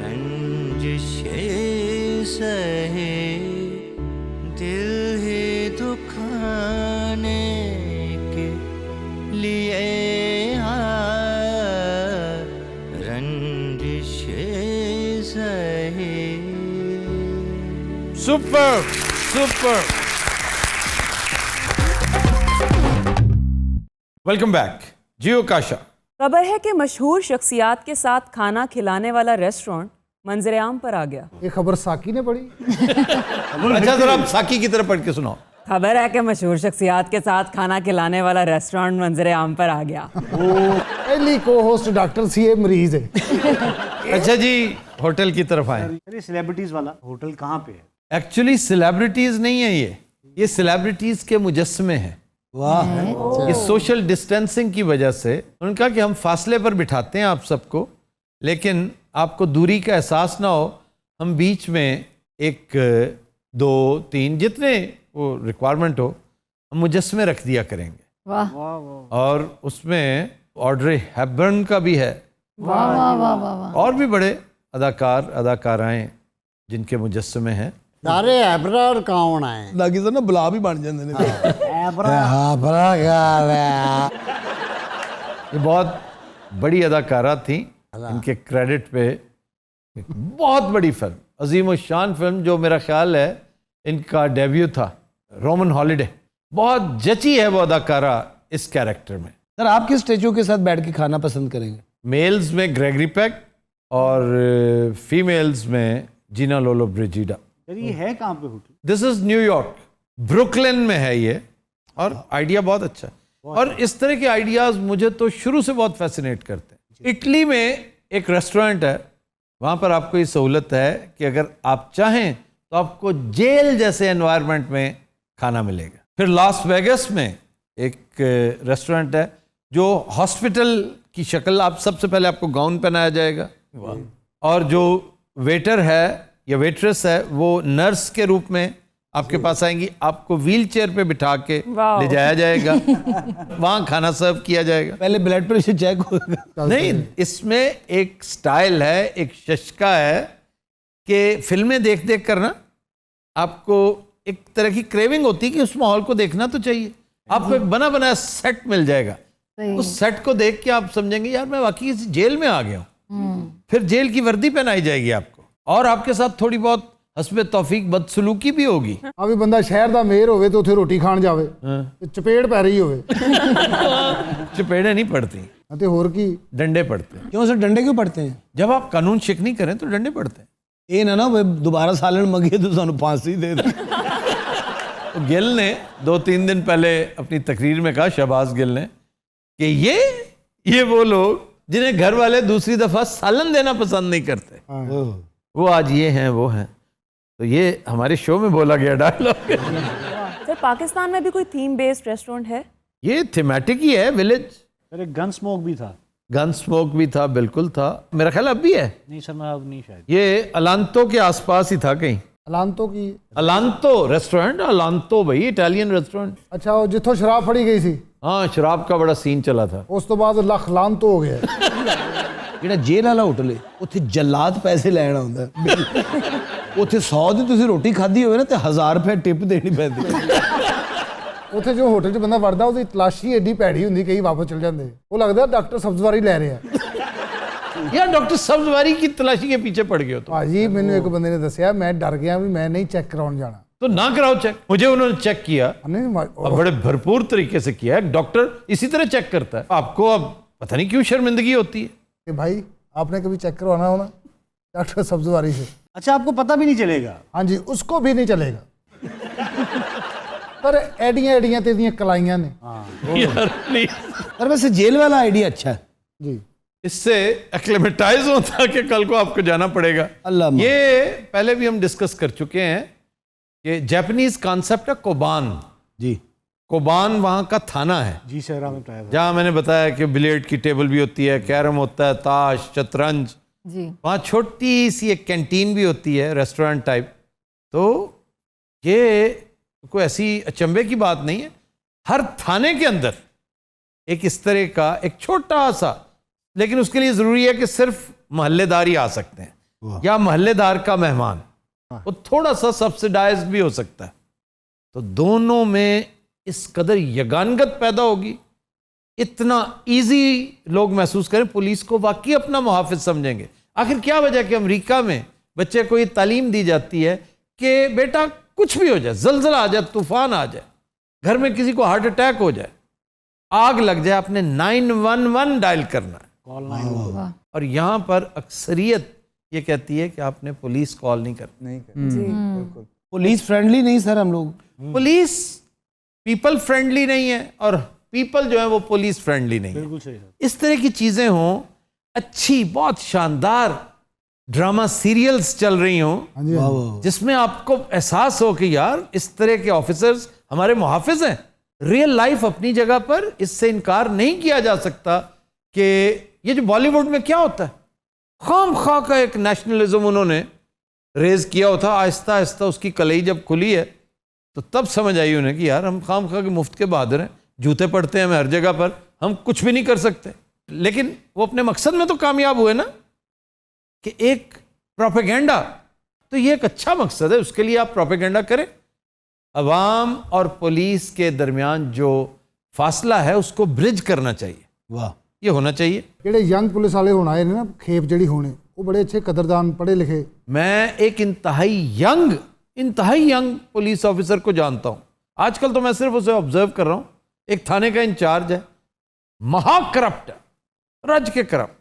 रंजिशे सहे दिल ही दुखाने के लिए रंजिशे सहे। Super super. Welcome back. जियो काशा। खबर है कि मशहूर शख्सियात के साथ खाना खिलाने वाला रेस्टोरेंट मंजर-ए-आम पर आ गया। ये खबर साकी ने पढ़ी? अच्छा जरा आप साकी की तरफ पढ़ के सुनाओ। खबर है कि मशहूर शख्सियात के साथ खाना खिलाने वाला रेस्टोरेंट मंजर-ए-आम पर आ गया। पहली को होस्ट डॉक्टर सीए मरीज है। अच्छा जी होटल की तरफ आए। अरे सेलिब्रिटीज वाला होटल कहाँ पे है? एक्चुअली सेलिब्रिटीज नहीं है ये सेलिब्रिटीज के मुजस्समे हैं। वाह। ये सोशल डिस्टेंसिंग की वजह से उनका कि हम फासले पर बिठाते हैं आप सबको, लेकिन आपको दूरी का एहसास ना हो, हम बीच में 1 2 3 जितने वो रिक्वायरमेंट हो हम मुजस्समे रख दिया करेंगे। वाह और उसमें ऑड्रे हेपबर्न का भी है। वाह वाह वाह वाह। और भी बड़े अदाकार अदाकाराएं जिनके मुजस्समे हैं। सारे एबरार कौन है? लागी सर ना बुला भी बन जाते हैं। ये बहुत बड़ी अदाकारा थी, इनके क्रेडिट पे एक बहुत बड़ी फिल्म, अजीम शान फिल्म, जो मेरा ख्याल है इनका डेब्यू था, रोमन हॉलिडे। बहुत जची है वो अदाकारा इस कैरेक्टर में। सर आप किस स्टैचू के साथ बैठ के खाना पसंद करेंगे? मेल्स में ग्रेगरी पेक और फीमेल्स में जीना लोलो ब्रिजिडा। ये है कहाँ पे hotel? This is New York, Brooklyn में है ये, और आइडिया बहुत अच्छा है। और इस तरह के आइडियाज मुझे तो शुरू से बहुत फैसिनेट करते हैं। इटली में एक रेस्टोरेंट है, वहाँ पर आपको ये सहूलत है कि अगर आप चाहें तो आपको जेल जैसे एनवायरनमेंट में खाना मिलेगा। फिर लास वेगस में एक रेस्टोरेंट है जो हॉस्पिटल की शक्ल, आप सबसे पहले आपको गाउन पहनाया जाएगा और जो वेटर है या वेट्रेस है वो नर्स के रूप में आपके पास आएंगी, आपको व्हील चेयर पे बिठा के ले जाया जाएगा, वहाँ खाना सर्व किया जाएगा। पहले ब्लड प्रेशर चेक होगा। नहीं, इसमें एक स्टाइल है, एक शशका है कि फिल्में देख देख कर ना आपको एक तरह की क्रेविंग होती है कि उस माहौल को देखना तो चाहिए। आपको एक बना बनाया सेट मिल जाएगा, उस सेट को देख के आप समझेंगे यार मैं वाकई इस जेल में आ गया हूँ। फिर जेल की वर्दी पहनाई जाएगी आपको और आपके साथ थोड़ी बहुत हस्बे तौफीक बदसलूकी भी होगी। ਆ ਵੀ ਬੰਦਾ ਸ਼ਹਿਰ ਦਾ ਮੇਅਰ ਹੋਵੇ ਤੇ ਉੱਥੇ ਰੋਟੀ ਖਾਣ ਜਾਵੇ ਤੇ ਚਪੇੜ ਪੈ ਰਹੀ ਹੋਵੇ चपेड़े नहीं पड़ती, ਤੇ ਹੋਰ ਕੀ डंडे पड़ते हैं। क्यों सर डंडे क्यों पड़ते हैं? जब आप कानून शिक नहीं करें तो डंडे पड़ते हैं। ये ना होवे दोबारा सालन मंगे तो सानू फांसी दे दे। तो गिल ने 2-3 दिन पहले अपनी तकरीर में कहा, शहबाज गिल ने, कि ये वो लोग जिन्हें घर वाले दूसरी दफा सालन देना पसंद नहीं करते, वो आज ये हैं वो हैं। तो ये हमारे शो में बोला गया डायलॉग। सर पाकिस्तान में भी कोई थीम बेस्ड रेस्टोरेंट है? ये थीमेटिक ही है, विलेज। सर एक गन स्मोक भी था। गन स्मोक भी था, बिल्कुल था। मेरा ख्याल अब भी है। नहीं सर, मैं अब नहीं शायद। ये अलांतो के आसपास ही था कहीं। ਅਲਾਂਤੋ ਕੀ? अलांतो रेस्टोरेंट, अलांतो भाई इटालियन रेस्टोरेंट। ਅੱਛਾ ਉਹ ਜਿੱਥੋਂ ਸ਼ਰਾਬ ਫੜੀ ਗਈ ਸੀ, हाँ, शराब का बड़ा सीन चला था। ਉਸ ਤੋਂ ਬਾਅਦ ਲੱਖ ਲਾਂਤੋ ਹੋ ਗਿਆ। ਜਿਹੜਾ ਜੇਲ੍ਹ ਵਾਲਾ ਹੋਟਲ ਹੈ ਉੱਥੇ ਜੱਲਾਦ ਪੈਸੇ ਲੈਣ ਆਉਂਦਾ, ਉੱਥੇ 100 ਦੀ ਤੁਸੀਂ ਰੋਟੀ ਖਾਧੀ ਹੋਵੇ ਨਾ ਤੇ 1000 ਰੁਪਏ ਟਿਪ ਦੇਣੀ ਪੈਂਦੀ। ਉੱਥੇ ਜੋ ਹੋਟਲ 'ਚ ਬੰਦਾ ਵੜਦਾ ਉਹਦੀ ਤਲਾਸ਼ੀ ਐਡੀ ਭੈੜੀ ਹੁੰਦੀ, ਕਈ ਵਾਪਸ ਚਲ ਜਾਂਦੇ, ਉਹ ਲੱਗਦਾ ਡਾਕਟਰ ਸਬਜ਼ਵਾਰੀ ਲੈ ਰਿਹਾ। यार डॉक्टर सब्जवारी की तलाशी के पीछे पड़ गए हो तो। ਭਾਜੀ ਮੈਨੂੰ ਇੱਕ ਬੰਦੇ ਨੇ ਦੱਸਿਆ, ਮੈਂ ਡਰ ਗਿਆ ਵੀ ਮੈਂ ਨਹੀਂ ਚੈੱਕ ਕਰਾਉਣ ਜਾਣਾ। तो ना कराओ चेक। मुझे उन्होंने चेक किया, नहीं अब बड़े भरपूर तरीके से किया। एक डॉक्टर इसी तरह चेक करता है। आपको अब पता नहीं क्यों शर्मिंदगी होती है कि भाई आपने कभी चेक करवाना हो ना डॉक्टर सब्जवारी से। अच्छा, आपको पता भी नहीं चलेगा? हाँ जी, उसको भी नहीं चलेगा। पर एडियां एडियां तेरियां कलाइयां ने। यार नहीं, पर वैसे जेल वाला आइडिया अच्छा है जी। इससे एक्लेमेटाइज होता कि कल को आपको जाना पड़ेगा। अल्लाह ये पहले भी हम डिस्कस कर चुके हैं कि जापानीज कॉन्सेप्ट है कोबान। जी, कोबान वहाँ का थाना है जी सर, हमें बताया था। जहाँ मैंने बताया कि बिलियर्ड की टेबल भी होती है, कैरम होता है, ताश, शतरंज। जी। वहाँ छोटी सी एक कैंटीन भी होती है, रेस्टोरेंट टाइप। तो ये कोई ऐसी अचंभे की बात नहीं है। हर थाने के अंदर एक इस तरह का एक छोटा सा, लेकिन उसके लिए ज़रूरी है कि सिर्फ मोहल्लेदार ही आ सकते हैं या मोहल्लेदार का मेहमान, वो थोड़ा सा सब्सिडाइज भी हो सकता है। तो दोनों में इस कदर यगानगत पैदा होगी, इतना इजी लोग महसूस करें, पुलिस को वाकई अपना मुहाफिज समझेंगे। आखिर क्या वजह कि अमेरिका में बच्चे को ये तालीम दी जाती है कि बेटा कुछ भी हो जाए, जलजला आ जाए, तूफान आ जाए, घर में किसी को हार्ट अटैक हो जाए, आग लग जाए, आपने 911 डायल करना है। और यहाँ पर अक्सरियत ये कहती है कि आपने पुलिस कॉल नहीं करनी। पुलिस फ्रेंडली नहीं सर हम लोग। पुलिस पीपल फ्रेंडली नहीं है और पीपल जो है वो पुलिस फ्रेंडली नहीं है। बिल्कुल सही सर। इस तरह की चीजें हों, अच्छी बहुत शानदार ड्रामा सीरियल्स चल रही हों जिसमें आपको एहसास हो कि यार इस तरह के ऑफिसर्स हमारे मुहाफिज हैं। रियल लाइफ अपनी जगह पर, इससे इनकार नहीं किया जा सकता कि ये जो बॉलीवुड में क्या होता है, खाम खा का एक नेशनलिज्म उन्होंने रेज किया होता। आहिस्ता आहिस्ता उसकी कलई जब खुली है तो तब समझ आई उन्हें कि यार हम खाम खा के मुफ्त के बहादुर हैं, जूते पड़ते हैं हमें हर जगह पर, हम कुछ भी नहीं कर सकते। लेकिन वो अपने मकसद में तो कामयाब हुए ना, कि एक प्रोपेगेंडा, तो ये एक अच्छा मकसद है, उसके लिए आप प्रोपेगेंडा करें। अवाम और पुलिस के दरमियान जो फासला है उसको ब्रिज करना चाहिए। वाह, ये होना चाहिए। ਜਿਹੜੇ ਯੰਗ ਪੁਲਿਸ ਵਾਲੇ ਹੁਣ ਆਏ ਨੇ ਨਾ, ਖੇਪ ਜਿਹੜੀ ਹੋਣੇ, ਉਹ ਬੜੇ ਅੱਛੇ ਕਦਰਦਾਨ, ਪੜ੍ਹੇ लिखे। मैं एक इंतहाई यंग पुलिस ऑफिसर को जानता हूं। आजकल तो मैं सिर्फ उसे ऑब्जर्व कर रहा हूं। एक थाने का इंचार्ज है, महा करप्ट है, रज के करप्ट,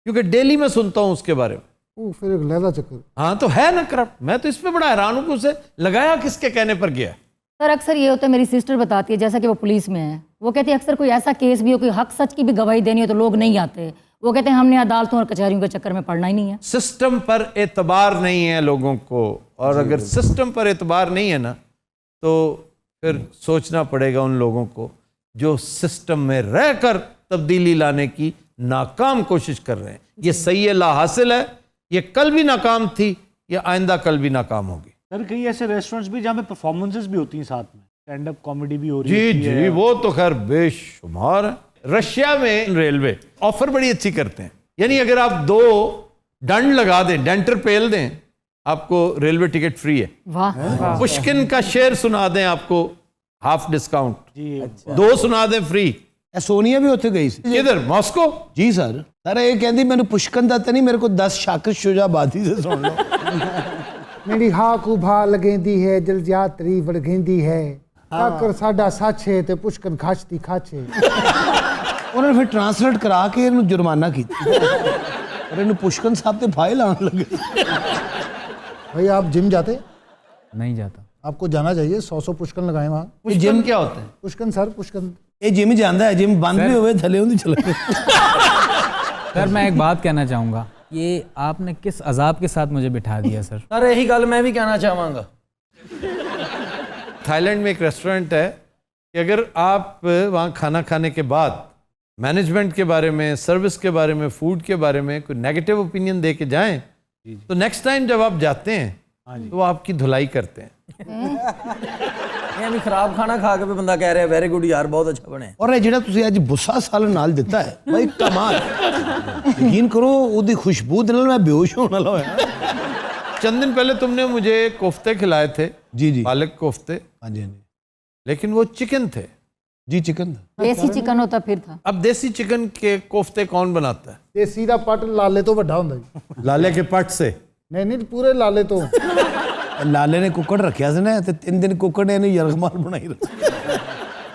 क्योंकि डेली में सुनता हूं उसके बारे में। ਉਹ ਫਿਰ ਇੱਕ ਲਹਿਦਾ ਚੱਕਰ। हाँ तो है ना करप्ट। मैं तो इस पे बड़ा हैरान हूं कि उसे लगाया किसके कहने पर गया। सर अक्सर ये होता है, मेरी सिस्टर बताती है, जैसा कि वो पुलिस में है, वो कहती है अक्सर कोई ऐसा केस भी हो, कोई हक सच की भी गवाही देनी हो तो लोग नहीं आते। वो कहते हैं हमने अदालतों और कचहरियों के चक्कर में पड़ना ही नहीं है। सिस्टम पर एतबार नहीं है लोगों को, और अगर सिस्टम पर एतबार नहीं है ना तो फिर सोचना पड़ेगा उन लोगों को जो सिस्टम में रहकर तब्दीली लाने की नाकाम कोशिश कर रहे हैं। ये सही है, ला हासिल है, ये कल भी नाकाम थी, ये आइंदा कल भी नाकाम होगी। सर कई ऐसे रेस्टोरेंट्स भी जहाँ पे परफॉर्मेंसेस भी होती हैं, साथ में स्टैंड अप कॉमेडी भी हो रही जी है। जी, वो तो खैर बेशुमार है। रशिया में रेलवे ऑफर बड़ी अच्छी करते हैं, यानी अगर आप 2 दंड लगा दें, डेंटर पेल दें, आपको रेलवे टिकट फ्री है। वाह, पुष्किन का शेर सुना दें, आपको हाफ डिस्काउंट, जी 2 सुना दें फ्री। सोनिया भी उत्थे गई सी। किधर? मॉस्को? जी सर। सर ये कहती मैंने पुष्कन दा नहीं, मेरे को 10 शाकिर शुजाबादी से सुन लो। मेरी हाँ को भा लगेंदी है जल यात्री वड़गेंदी है काकर साडा साछे ते पुष्कन खाचती खाचे। उन्होंने फिर ट्रांसलेट करा के इन्हें जुर्माना किया और इन्हें पुष्कन साहब ते फाइल आने लगे। भाई आप जिम जाते? नहीं जाता। आपको जाना चाहिए, 100 पुष्कन लगाए वहाँ। जिम क्या होता है? पुष्कन सर, पुष्कन। ये जिम जाता है, जिम बंद भी हुए थले होंगे चले। सर मैं एक बात कहना चाहूँगा, ये आपने किस अजाब के साथ मुझे बिठा दिया सर। सर यही गल मैं भी कहना चाहूँगा। थाईलैंड में एक रेस्टोरेंट है कि अगर आप वहाँ खाना खाने के बाद मैनेजमेंट के बारे में, सर्विस के बारे में, फूड के बारे में कोई नेगेटिव ओपिनियन दे के जाएं तो नेक्स्ट टाइम जब आप जाते हैं तो वो आपकी धुलाई करते हैं। अभी खराब खाना खा के भी बंदा कह रहा है वेरी गुड यार, बहुत अच्छा बने। और ये जिहड़ा तुसीं अज बुस्सा सालन नाल दिता है भाई कमाल, यकीन करो उदी खुशबू दे नाल मैं बेहोश होने वाला होया। चंद दिन पहले तुमने मुझे कोफ्ते खिलाए थे। जी जी, पालक कोफ्ते। हाँ जी, लेकिन वो चिकन थे। जी चिकन था। देसी चिकन होता फिर था। अब देसी चिकन के कोफ्ते कौन बनाता है? देसी दा पट लाले तो वड्डा हुंदा जी। लाले के पट से? नहीं नहीं, पूरे लाले तो। लाले ने कुकड़ रखा से ना, तो 3 दिन कुकड़ ने इन्हें यरगमाल बनाई रखी।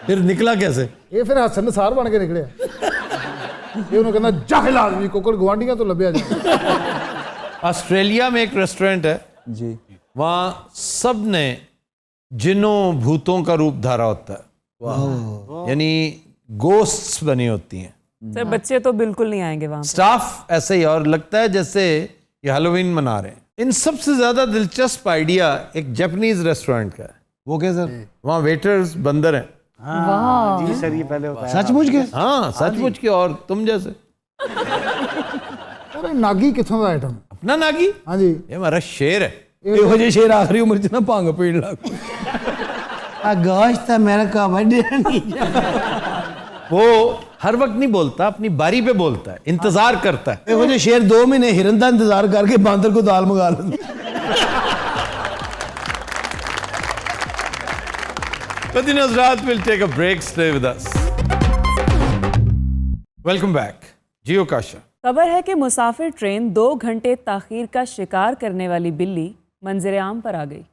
फिर निकला कैसे? ये फिर हसन नसार बन के निकले। ये उन्होंने कहना जाहिल आदमी, कुकड़ गवांडियां तो लभ्या जाए। ऑस्ट्रेलिया में एक रेस्टोरेंट है जी, वहाँ सब ने जिन्हों भूतों का रूप धारा होता है, यानी गोस्ट्स बनी होती हैं। सर बच्चे तो बिल्कुल नहीं आएंगे वहाँ। स्टाफ ऐसे ही, और लगता है जैसे ये हैलोवीन मना रहे हैं। इन सबसे ज्यादा दिलचस्प आइडिया एक जापानीज रेस्टोरेंट का है। वो क्या सर? वहाँ वेटर्स बंदर हैं। हाँ जी सर, ये पहले होता है। सचमुच के? हाँ सचमुच के, और तुम जैसे। अरे नागी किथों दा आइटम? अपना नागी? हाँ जी, ये हमारा शेर है। ਇਹੋ ਜਿਹੇ ਸ਼ੇਰ ਆਖਰੀ ਉਮਰ ਚ ਨਾ ਭੰਗ ਪੀਣ ਲੱਗ ਆ ਗੋਸ਼ਤ ਤਾਂ ਮੇਰੇ ਕੋ ਵੱਢਿਆ ਨਹੀਂ। वो हर वक्त नहीं बोलता, अपनी बारी पे बोलता है, इंतजार करता है। ਇਹੋ ਜਿਹੇ ਸ਼ੇਰ 2 ਮਹੀਨੇ ਹਿਰਨ ਦਾ ਇੰਤਜ਼ਾਰ ਕਰਕੇ ਬਾਂਦਰ ਕੋ ਦਾਲ ਮੰਗਾ ਲੈਂਦੇ। But Hazrat will take a break. Stay with us. Welcome back. जियो काशा। खबर है कि मुसाफिर ट्रेन 2 घंटे ताखीर का शिकार करने वाली बिल्ली मंजर आम पर आ गई।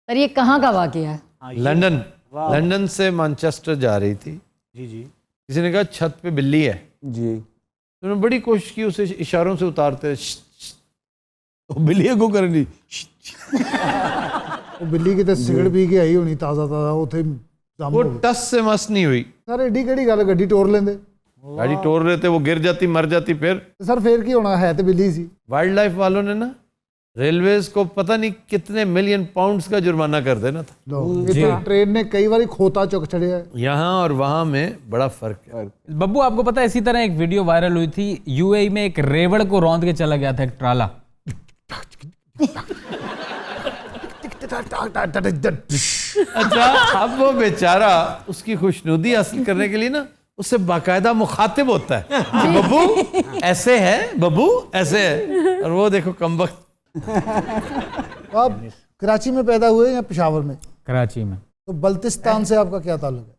सर ये कहाँ का वाकया है? लंदन। लंदन से मैनचेस्टर जा रही थी। जी जी। किसी ने कहा छत पे बिल्ली है जी, तो उन्होंने बड़ी कोशिश की उसे इशारों से उतारते। बिल्ली को करनी वो बिल्ली किते सिगरेट पी के आई होनी ताजा ताजा, उथे वो टस से मस नहीं हुई। सर एडी केड़ी गल, गड्डी टोर लेंदे। गाड़ी टोर रहे थे, वो गिर जाती, मर जाती। फिर सर फिर की होना है, तो बिल्ली सी। वाइल्ड लाइफ वालों ने ना रेलवेज को पता नहीं कितने मिलियन पाउंड्स का जुर्माना कर देना था। ये तो ट्रेन ने कई बार खोता चुक चढ़िया है। यहाँ और वहाँ में बड़ा फर्क है। बब्बू आपको पता है इसी तरह एक वीडियो वायरल हुई थी, यूएई में एक रेवड़ को रौंद के चला गया था एक ट्राला। अच्छा, अब वो बेचारा उसकी खुशनुदी हासिल करने के लिए ना उससे बाकायदा मुखातिब होता है कि बब्बू ऐसे है, बब्बू ऐसे है, और वो देखो कमबख्त। आप कराची में पैदा हुए या पेशावर में? कराची में। तो बल्तिस्तान से आपका क्या ताल्लुक है?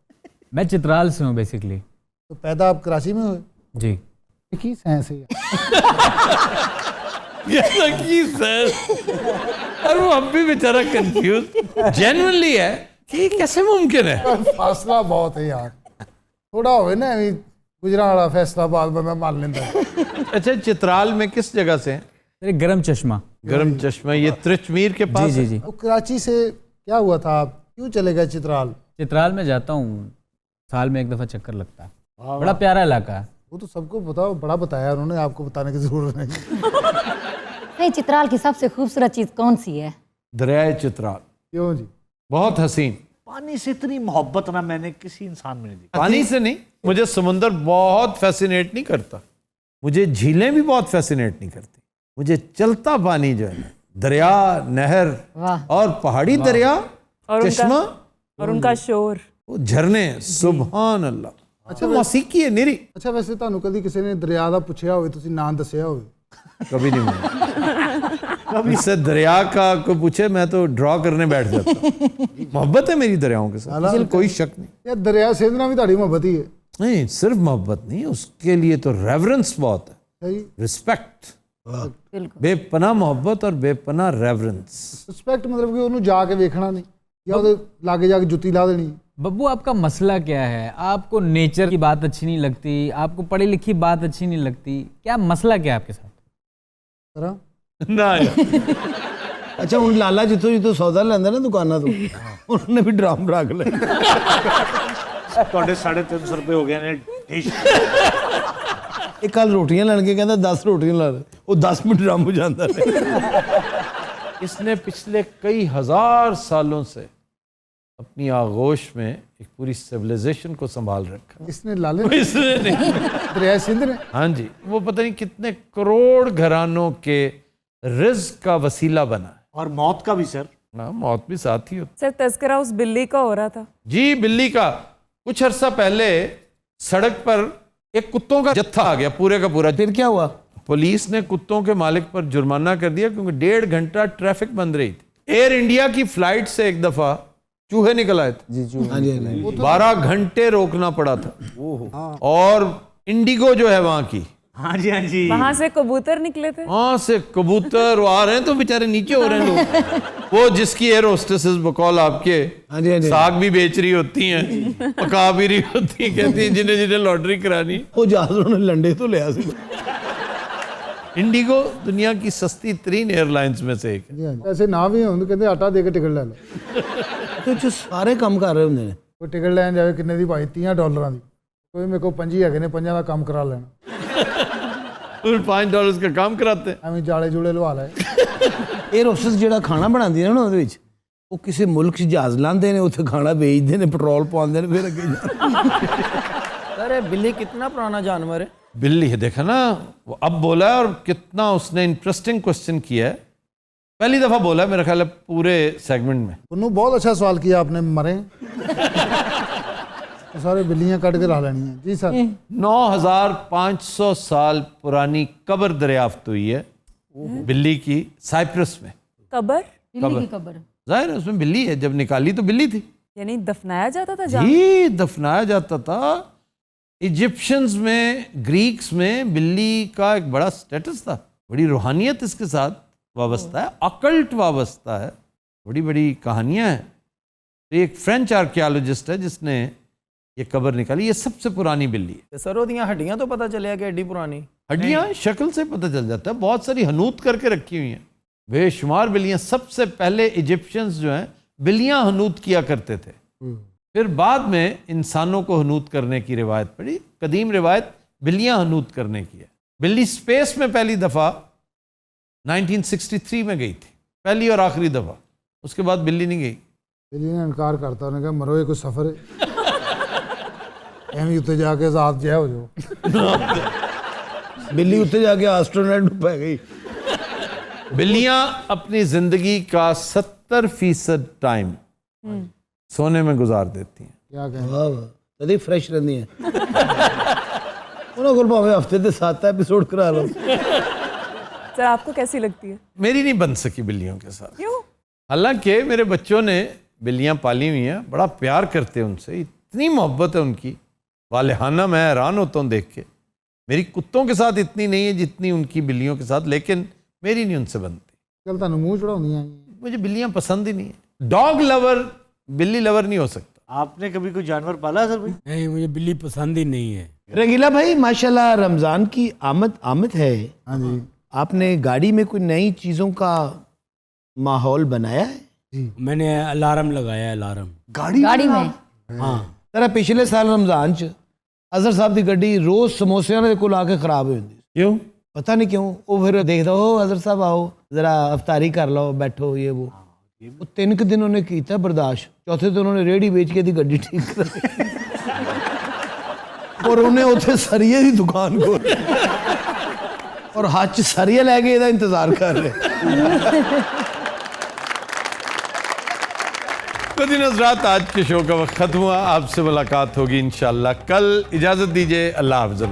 मैं चित्राल से हूँ बेसिकली। तो पैदा आप कराची में हुए? जी। की सेंस है और वो अब भी बेचारा कंफ्यूज जेन्युइनली है कि कैसे मुमकिन है। फासला बहुत है यार, थोड़ा हो ना गुजरावाला फैसलाबाद बंदा मान लेता है। अच्छा, चित्राल में किस जगह से हैं? गरम चश्मा। गरम चश्मा, ये त्रिचमीर के पास? जी जी जी। तो कराची से क्या हुआ था, आप क्यों चले गए चित्राल? चित्राल में जाता हूँ, साल में 1 दफा चक्कर लगता है। बड़ा प्यारा इलाका है। वो तो सबको बताओ, बड़ा बताया उन्होंने, आपको बताने की जरूरत नहीं। नहीं, चित्राल की सबसे खूबसूरत चीज कौन सी है? दरियाए चित्राल। क्यों जी? बहुत हसीन। पानी से इतनी मोहब्बत ना मैंने किसी इंसान में नहीं देखी। पानी से नहीं, मुझे समुंदर बहुत फैसिनेट नहीं करता, मुझे झीलें भी बहुत फैसिनेट नहीं करती। मुझे चलता पानी जो है, दरिया, नहर और पहाड़ी दरिया, चश्मा और उनका शोर, वो झरने, सुभान अल्लाह। अच्छा, मौसीकी है निरी। अच्छा, वैसे ਤੁਹਾਨੂੰ कभी किसी ने दरिया का पूछा हो, तुसी नाम दसिया हो? कभी नहीं मिला। इससे दरिया का कोई पूछे मैं तो ड्रॉ करने बैठ जाता हूँ। मोहब्बत है मेरी दरियाओं के साथ, इसलिए कोई शक नहीं। यार दरिया सेधना भी ताड़ी मोहब्बत ही है। नहीं, सिर्फ मोहब्बत नहीं, उसके लिए तो रेवरेंस बहुत है, सही, रिस्पेक्ट। बेपना मोहब्बत और बेपना रेवरेंस। ਰਿਸਪੈਕਟ ਮਤਲਬ ਕਿ ਉਹਨੂੰ ਜਾ ਕੇ ਵੇਖਣਾ ਨਹੀਂ ਜਾਂ ਉਹਦੇ ਲਾਗੇ ਜਾ ਕੇ ਜੁੱਤੀ ਲਾ ਦੇਣੀ। बब्बू आपका मसला क्या है? आपको नेचर की बात अच्छी नहीं लगती, आपको पढ़ी लिखी बात अच्छी नहीं लगती, क्या मसला क्या है आपके साथ? ना अच्छा हूँ लाला जितों जितों सौदा लेंदा ना दुकाना तो उन्होंने भी ड्राम रख ले। ਤੁਹਾਡੇ 350 रुपए हो गए ने डिश। एक कल रोटियां लैन के कहता 10 रोटियां ला वो 10 मिनट ड्राम हो जाता है। इसने पिछले कई हजार सालों से अपनी आगोश में एक पूरी सिविलाइजेशन को संभाल रखा। इसने लाले इसने नहीं, दरिया सिंध ने। हाँ जी, वो पता नहीं कितने करोड़ घरानों के रिज्क का वसीला बना है। और मौत का भी सर। हाँ, मौत भी साथ ही होती। सर तस्करा उस बिल्ली का हो रहा था। जी, बिल्ली का। कुछ अरसा पहले सड़क पर एक कुत्तों का जत्था आ गया पूरे का पूरा। फिर क्या हुआ? पुलिस ने कुत्तों के मालिक पर जुर्माना कर दिया क्योंकि 1.5 घंटा ट्रैफिक बंद रही थी। एयर इंडिया की फ्लाइट से एक दफा चूहे निकल आए थे। जी चूहे 12 घंटे रोकना पड़ा था। और इंडिगो जो है वहां की, हाँ जी हाँ जी, वहां से कबूतर निकले थे। वहां से कबूतर आ रहे हैं तो बेचारे नीचे हो रहे हैं लोग। वो जिसकी एयर होस्टेसेस बकौल आपके साग भी बेच रही होती हैं, पका भी रही होती हैं, कहती हैं जिन्हें जिन्हें लॉटरी करानी वो जहाज उन्होंने लंडे तो लिया सी। इंडिगो दुनिया की सस्ती तरीन एयरलाइंस में से एक है। ऐसे ना भी होंगे कहते आटा दे के टिकट ले लो। तो जो सारे काम कर रहे होंगे ने कोई टिकट लैन जाए किन्ने दी भाई $30 की, कोई मेरे को 5 है ने 5 का काम करा लेना। $5 का काम कराते हैं। ਐਵੇਂ ਜਾਲੇ ਜੂਲੇ ਲਵਾ ਲੈ। एयर होस्टेस ਜਿਹੜਾ ਖਾਣਾ ਬਣਾਉਂਦੀ ਹੈ ਨਾ ਉਹਦੇ ਵਿੱਚ ਉਹ ਕਿਸੇ ਮੁਲਕ 'ਚ ਜਹਾਜ਼ ਲਾਉਂਦੇ ਨੇ, ਉੱਥੇ ਖਾਣਾ ਵੇਚਦੇ ਨੇ, ਪੈਟਰੋਲ ਪਾਉਂਦੇ ਨੇ, ਫਿਰ ਅੱਗੇ ਜਾਂਦੇ। अरे बिल्ली कितना पुराना जानवर है। बिल्ली है, देखा ना वो अब बोला है और कितना उसने इंटरेस्टिंग क्वेश्चन किया है। पहली दफा बोला है मेरा ख्याल है पूरे सेगमेंट में। उन्होंने बहुत अच्छा सवाल किया आपने। मरे सारे बिल्लियां कट के ला लेनी है। जी सर। 9500 साल पुरानी कब्र दरियाफ्त हुई है बिल्ली की साइप्रस में। कब्र? बिल्ली की कब्र। जाहिर है उसमें बिल्ली है, जब निकाली तो बिल्ली थी। यानी दफनाया जाता था जी, दफनाया जाता था। इजिप्शियंस में, ग्रीक्स में बिल्ली का एक बड़ा स्टेटस था, बड़ी रूहानियत इसके साथ वाबस्ता है, अकल्ट वाबस्ता है, बड़ी बड़ी कहानियां हैं। तो एक फ्रेंच आर्कियोलॉजिस्ट है जिसने ये कब्र निकाली। ये सबसे पुरानी बिल्ली है। सर ओदियां हड्डियां तो पता चलिया कि एडी पुरानी हड्डियां शक्ल से पता चल जाता है, बहुत सारी हनूत करके रखी हुई हैं, बेशुमार बिल्लियां। सबसे पहले इजिप्शियंस जो हैं बिल्लियां हनूत किया करते थे, फिर बाद में इंसानों को हनूत करने की रिवायत पड़ी। कदीम रिवायत बिल्लियां हनूत करने की है। बिल्ली स्पेस में पहली दफ़ा 1963 में गई थी, पहली और आखिरी दफ़ा। उसके बाद बिल्ली नहीं गई। बिल्ली ने इनकार करता, उन्होंने कहा मरो ये कोई सफ़र है, एवं उत्ते जाके आजाद जय हो जाओ। बिल्ली उत्ते जाके एस्ट्रोनॉट पै गई। बिल्लियां अपनी जिंदगी का 70% टाइम सोने में गुजार देती हैं। क्या कहें, वाह वाह, कभी फ्रेश रहती हैं। उन्होंने को भावे हफ्ते के 7 एपिसोड करा लो। सर आपको कैसी लगती है? मेरी नहीं बन सकी बिल्लियों के साथ। क्यों? हालांकि मेरे बच्चों ने बिल्लियां पाली हुई हैं, बड़ा प्यार करते हैं उनसे, इतनी मोहब्बत है उनकी वालिहाना, मैं हैरान होता हूँ देख के। मेरी कुत्तों के साथ इतनी नहीं है जितनी उनकी बिल्लियों के साथ, लेकिन मेरी नहीं उनसे बनती। चल तुहानू मूँह चढ़ाउंदियां। मुझे बिल्लियां पसंद ही नहीं है। डॉग लवर बिल्ली लवर नहीं हो सकता। आपने कभी कोई जानवर पाला है सर भाई? नहीं, मुझे बिल्ली पसंद ही नहीं है। रंगीला भाई माशाल्लाह रमज़ान की आमद है। हाँ जी। आपने गाड़ी में कोई नई चीज़ों का माहौल बनाया है? जी। मैंने अलार्म लगाया, अलार्म गाड़ी में। हाँ। तेरा पिछले साल रमज़ान च अजहर साहब की गड्डी रोज़ समोसियां दे कोल आके खराब हो जाती। क्यों? पता नहीं क्यों। वो फिर देखता हो अजहर साहब आओ जरा अफ्तारी कर लो, बैठो, ये वो 3 दिन उन्हें किया बर्दाश्त। चौथे दिन उन्होंने रेहड़ी बेच के दी गड्डी ठीक कर और उन्हें उसे सरिये की दुकान को और हाथ च सरिया लैके ਇਹਦਾ इंतजार कर रहे। तो दिन हज़रात, आज के शो का वक्त खत्म हुआ। आपसे मुलाकात होगी इंशाल्लाह कल। इजाज़त दीजिए, अल्लाह हाफ़िज़।